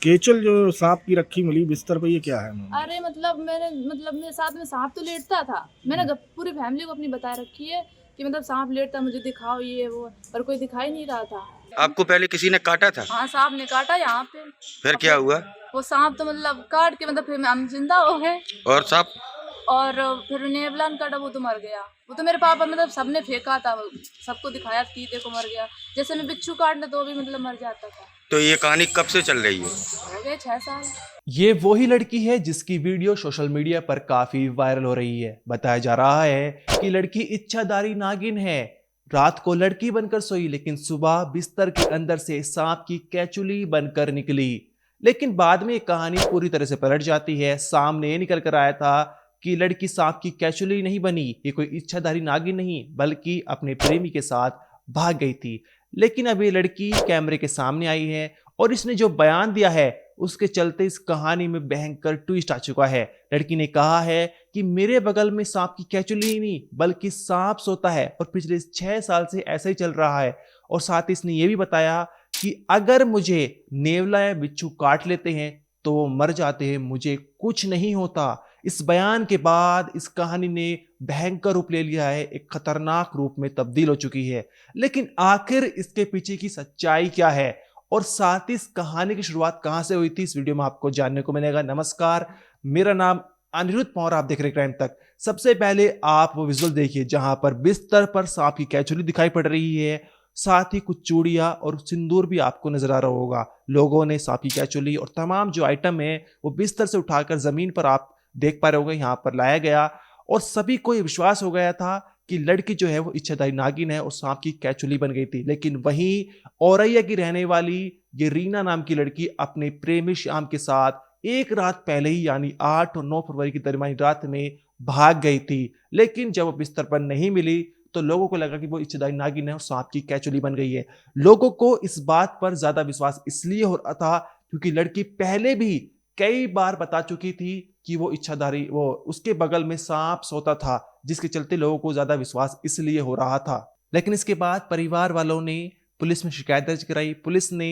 केचल जो सांप की रखी मिली बिस्तर पे, ये क्या है मामला? अरे मेरे साथ में सांप तो लेटता था। मैंने पूरी फैमिली को अपनी बता रखी है कि मतलब सांप लेटता, मुझे दिखाओ ये वो, पर कोई दिखाई नहीं रहा था। आपको पहले किसी ने काटा था? हाँ, सांप ने काटा यहाँ पे। फिर क्या हुआ? वो सांप तो मतलब काट के मतलब फिर हम जिंदा हो गए। और सांप? और फिर नेवलान काटा, वो तो मर गया। वो तो मेरे पापा मतलब सबने फेंका था, सबको दिखाया कि देखो मर गया। जैसे मैं बिच्छू काटना तो भी मतलब मर जाता था। तो ये कहानी कब से चल रही है? हो गए 6 साल। ये वही लड़की है जिसकी वीडियो सोशल मीडिया पर काफी वायरल हो रही है। बताया जा रहा है कि लड़की इच्छाधारी नागिन है। रात को लड़की बनकर सोई, लेकिन सुबह बिस्तर के अंदर से सांप की कैचुली बनकर निकली। लेकिन बाद में कहानी पूरी तरह से पलट जाती है। सामने निकल कर आया था कि लड़की सांप की कैचुली नहीं बनी, ये कोई इच्छाधारी नागिन नहीं बल्कि अपने प्रेमी के साथ भाग गई थी। लेकिन अब ये लड़की कैमरे के सामने आई है और इसने जो बयान दिया है उसके चलते इस कहानी में भयंकर ट्विस्ट आ चुका है। लड़की ने कहा है कि मेरे बगल में सांप की कैचुली नहीं बल्कि सांप सोता है और पिछले 6 साल से ऐसा ही चल रहा है। और साथ ही इसने ये भी बताया कि अगर मुझे नेवला या बिच्छू काट लेते हैं तो वो मर जाते हैं, मुझे कुछ नहीं होता। इस बयान के बाद इस कहानी ने भयंकर रूप ले लिया है, एक खतरनाक रूप में तब्दील हो चुकी है। लेकिन आखिर इसके पीछे की सच्चाई क्या है और साथ ही इस कहानी की शुरुआत कहां से हुई थी, इस वीडियो में आपको जानने को मिलेगा। नमस्कार, मेरा नाम अनिरुद्ध पवार, आप देख रहे क्राइम तक। सबसे पहले आप वो विजुअल देखिए जहां पर बिस्तर पर सांप की कैचुली दिखाई पड़ रही है, साथ ही कुछ चूड़ियां और सिंदूर भी आपको नजर आ रहा होगा। लोगों ने सांप की कैचुली और तमाम जो आइटम है वो बिस्तर से उठाकर जमीन पर आप देख पा रहे होंगे यहाँ पर लाया गया और सभी को ये विश्वास हो गया था कि लड़की जो है वो इच्छाधारी नागिन है और सांप की कैचुली बन गई थी। लेकिन वहीं औरैया की रहने वाली ये रीना नाम की लड़की अपने प्रेमी श्याम के साथ एक रात पहले ही यानी 8 और 9 फरवरी की दरमियानी रात में भाग गई थी। लेकिन जब वो बिस्तर पर नहीं मिली तो लोगों को लगा कि वो इच्छाधारी नागिन है और सांप की कैचुली बन गई है। लोगों को इस बात पर ज्यादा विश्वास इसलिए हो रहा था क्योंकि लड़की पहले भी कई बार बता चुकी थी कि वो इच्छाधारी, वो उसके बगल में सांप सोता था, जिसके चलते लोगों को ज्यादा विश्वास इसलिए हो रहा था। लेकिन इसके बाद परिवार वालों ने पुलिस में शिकायत दर्ज कराई। पुलिस ने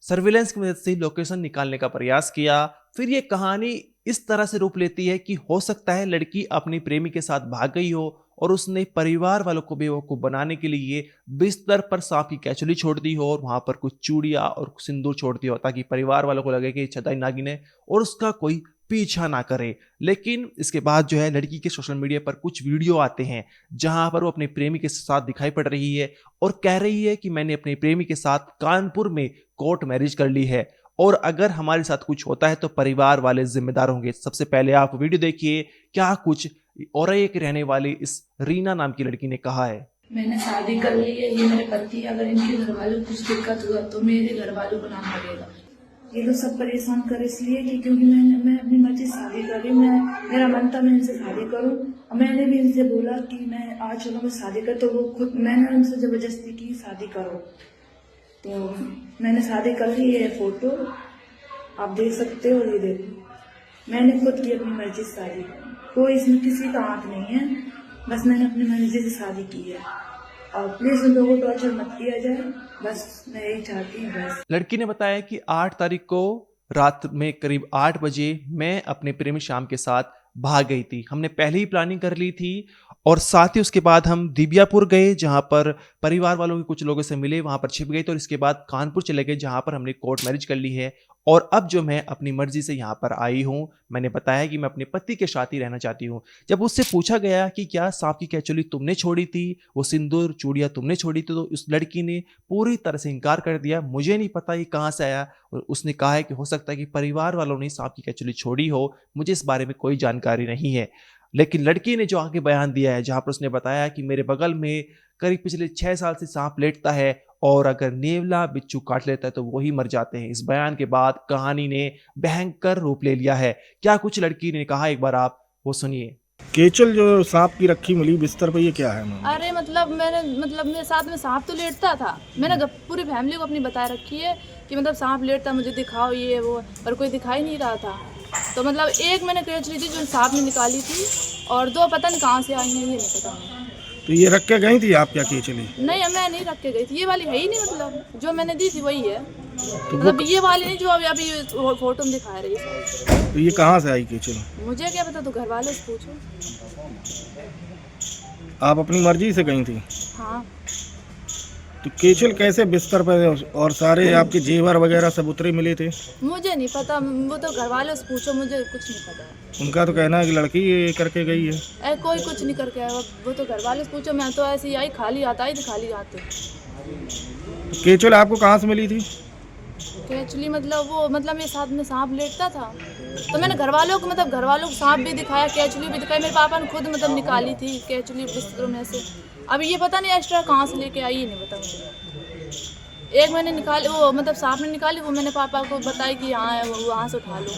सर्विलेंस की मदद से लोकेशन निकालने का प्रयास किया। फिर ये कहानी इस तरह से रूप लेती है कि हो सकता है लड़की अपनी प्रेमी के साथ भाग गई हो और उसने परिवार वालों को बेवकूफ बनाने के लिए बिस्तर पर सांप की कैचुली छोड़ दी हो और वहां पर कुछ चूड़ियां और सिंदूर छोड़ दिया हो ताकि परिवार वालों को लगे कि इच्छाधारी नागिन है और उसका कोई पीछा ना करे। लेकिन इसके बाद जो है लड़की के सोशल मीडिया पर कुछ वीडियो आते हैं जहां पर वो अपने प्रेमी के साथ दिखाई पड़ रही है और कह रही है कि मैंने अपने प्रेमी के साथ कानपुर में कोर्ट मैरिज कर ली है और अगर हमारे साथ कुछ होता है तो परिवार वाले जिम्मेदार होंगे। सबसे पहले आप वीडियो देखिए क्या कुछ औरैया की रहने वाली इस रीना नाम की लड़की ने कहा है। मैंने शादी कर ली है, ये मेरे पति, अगर इनके घर वालों को कुछ दिक्कत हुआ तो मेरे घर वालों को नाम लगेगा। ये लोग सब परेशान कर इसलिए कि क्योंकि मैं अपनी मर्जी से शादी कर रही, मेरा मन था मैं इनसे शादी करूं और मैंने भी इनसे बोला कि मैं आज चलो मैं शादी कर, तो वो खुद, मैंने उनसे जबरदस्ती की शादी करो, तो मैंने शादी कर ली। ये फोटो आप देख सकते हो, ये देखो मैंने खुद की अपनी मर्जी से शादी, कोई इसमें किसी का हाथ नहीं है, बस मैंने अपनी मर्जी से शादी की है और प्लीज उन लोगों को टॉर्चर मत किया जाए, बस मैं यही चाहती हूँ बस। लड़की ने बताया कि 8 तारीख को रात में करीब 8 बजे मैं अपने प्रेमी श्याम के साथ भाग गई थी। हमने पहले ही प्लानिंग कर ली थी और साथ ही उसके बाद हम दिबियापुर गए जहां पर परिवार वालों के कुछ लोगों से मिले, वहां पर छिप गए तो इसके बाद कानपुर चले गए जहां पर हमने कोर्ट मैरिज कर ली है और अब जो मैं अपनी मर्जी से यहाँ पर आई हूँ। मैंने बताया कि मैं अपने पति के साथ ही रहना चाहती हूँ। जब उससे पूछा गया कि क्या सांप की कैचुली तुमने छोड़ी थी, वो सिंदूर चूड़ियां तुमने छोड़ी थी, तो उस लड़की ने पूरी तरह से इनकार कर दिया, मुझे नहीं पता ये कहाँ से आया। और उसने कहा है कि हो सकता है कि परिवार वालों ने सांप की कैचुली छोड़ी हो, मुझे इस बारे में कोई जानकारी नहीं है। लेकिन लड़की ने जो आगे बयान दिया है जहां पर उसने बताया कि मेरे बगल में करीब पिछले 6 साल से सांप लेटता है और अगर नेवला बिच्छू काट लेता है तो वही मर जाते हैं। इस बयान के बाद कहानी ने भयंकर रूप ले लिया है। क्या कुछ लड़की ने कहा, एक बार आप वो सुनिए। केचल जो सांप की रखी मिली बिस्तर पे, ये क्या है मामला? अरे मेरे साथ में सांप तो लेटता था। मैंने पूरी फैमिली को अपनी बता रखी है कि मतलब सांप लेटता, मुझे दिखाओ ये वो, पर कोई दिखाई नहीं रहा था। तो मतलब एक मैंने कैच ली थी जो सांप ने निकाली थी और 2 पता नहीं कहाँ से आई हैं, ये नहीं पता मुझे। तो ये रख के गई थी आप क्या केचली? नहीं, मैं नहीं रख के गई थी, ये वाली है ही नहीं, मतलब जो मैंने दी थी वही है, तो मतलब ये वाली नहीं जो अभी अभी फोटो में दिखा रही है। तो ये कहाँ से आई केचल? मुझे क्या पता, तो घर वालों से पूछो। आप अपनी मर्जी से गई थी? हाँ। तो केचल कैसे बिस्तर पर और सारे आपके जेवर वगैरह सब उतरे मिले थे? मुझे नहीं पता, वो तो घर वालों से पूछो, मुझे कुछ नहीं पता। उनका तो कहना है कि लड़की ये करके गई है। कोई कुछ नहीं करके आया, वो तो घर वालों से पूछो, मैं तो ऐसे ही आई, खाली आता ही खाली आते। तो केचल आपको कहाँ से मिली थी? एक्चुअली मतलब वो मतलब मेरे साथ में सांप लेटता था, तो मैंने घर वालों को सांप भी दिखाया, केचुली भी दिखाई, मेरे पापा ने खुद मतलब निकाली थी केचुली बिस्तरों में से। अभी ये पता नहीं एक्स्ट्रा कहाँ से लेके आई, ये नहीं पता मुझे। एक मैंने निकाली, वो मतलब सांप ने निकाली, वो मैंने पापा को बताई कि यहाँ है, वो वहाँ से उठा लो।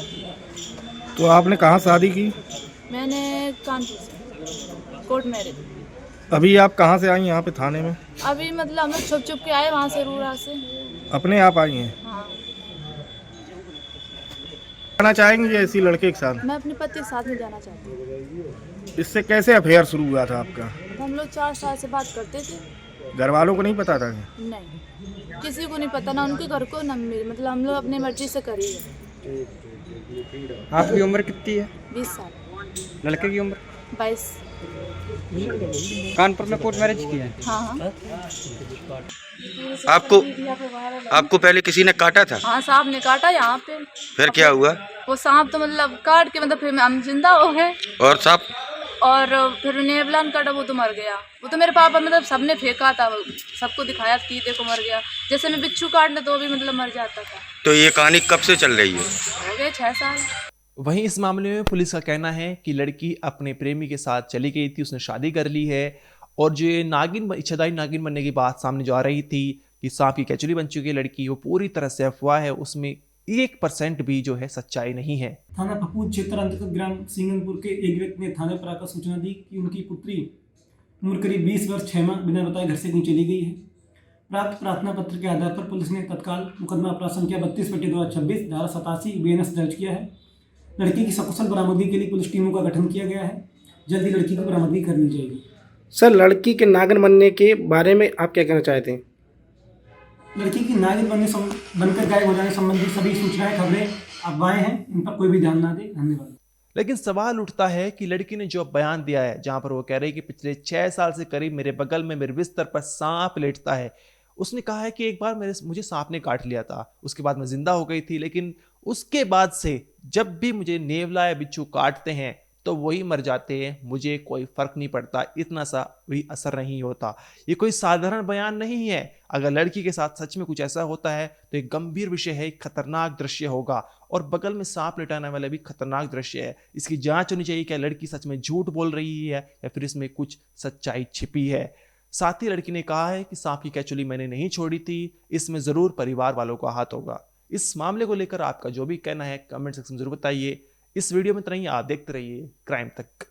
तो आपने कहाँ शादी की? मैंने कानपुर से, कोर्ट मैरिज। अभी आप कहाँ से आई यहाँ पे थाने में? अभी मतलब हम लोग छुप छुप के आए वहाँ से, रूरा से। अपने आप आई हैं? हाँ। जाना चाहेंगे ऐसी लड़के के साथ? मैं अपने पति के साथ में जाना चाहती हूँ। इससे कैसे अफेयर शुरू हुआ था आपका? तो हम लोग 4 साल से बात करते थे। घर वालों को नहीं पता था? नहीं, किसी को नहीं पता, ना उनके घर को ना मेरे, मतलब हम लोग अपनी मर्जी से करी है। आपकी उम्र कितनी है? 20 साल। लड़के की उम्र? 22। कानपुर में कोर्ट मैरिज किया है? हाँ हाँ। आपको पहले किसी ने काटा था? हाँ, सांप ने काटा यहाँ पे। फिर क्या हुआ? वो सांप तो मतलब काट के मतलब फिर हम जिंदा हो गए, और सांप? और फिर नेबलान काटा, वो तो मर गया। वो तो मेरे पापा मतलब सबने फेंका था, सबको दिखाया कि देखो मर गया। जैसे मैं बिच्छू काटने तो भी मतलब मर जाता था। तो ये कहानी कब से चल रही है? हो गए 6 साल। वहीं इस मामले में पुलिस का कहना है कि लड़की अपने प्रेमी के साथ चली गई थी, उसने शादी कर ली है, और जो ये इच्छाधारी नागिन बनने की बात सामने जो आ रही थी कि सांप की केचुली बन चुकी है लड़की, वो पूरी तरह से अफवाह है, उसमें 1% भी जो है सच्चाई नहीं है। थाना पपूत क्षेत्र अंतर्गत ग्राम सिंगनपुर के एक व्यक्ति ने थाने पर आकर सूचना दी कि उनकी पुत्री उम्र करीब 20 वर्ष 6 माह बिना बताए घर से कहीं चली गई है। प्राप्त प्रार्थना पत्र के आधार पर पुलिस ने तत्काल मुकदमा अपराध संख्या 32/2026 धारा 87 BNS दर्ज किया है। लड़की की सकुशल बरामदगी के लिए पुलिस टीमों का गठन किया गया है। जल्द ही लड़की की बरामदगी कर ली जाएगी। सर, लड़की के नागिन बनने के बारे में आप क्या कहना चाहते हैं? लड़की की नागिन बनकर गायब हो जाने संबंधी सभी सूचनाएं, खबरें, अफवाहें हैं, इन पर कोई भी ध्यान ना दे। धन्यवाद। लेकिन सवाल उठता है कि लड़की ने जो बयान दिया है, जहां पर वो कह रही है कि पिछले 6 साल से करीब मेरे बगल में मेरे बिस्तर पर सांप लेटता है। उसने कहा है कि एक बार मुझे सांप ने काट लिया था, उसके बाद मैं जिंदा हो गई थी, लेकिन उसके बाद से जब भी मुझे नेवला या बिच्छू काटते हैं तो वही मर जाते हैं, मुझे कोई फर्क नहीं पड़ता, इतना सा भी असर नहीं होता। ये कोई साधारण बयान नहीं है। अगर लड़की के साथ सच में कुछ ऐसा होता है तो एक गंभीर विषय है, एक खतरनाक दृश्य होगा, और बगल में सांप लिटाने वाला भी खतरनाक दृश्य है। इसकी जांच होनी चाहिए, क्या लड़की सच में झूठ बोल रही है या फिर इसमें कुछ सच्चाई छिपी है। साथ ही लड़की ने कहा है कि सांप की केचुली मैंने नहीं छोड़ी थी, इसमें जरूर परिवार वालों का हाथ होगा। इस मामले को लेकर आपका जो भी कहना है कमेंट सेक्शन में जरूर बताइए। इस वीडियो में इतना ही, आप देखते रहिए क्राइम तक।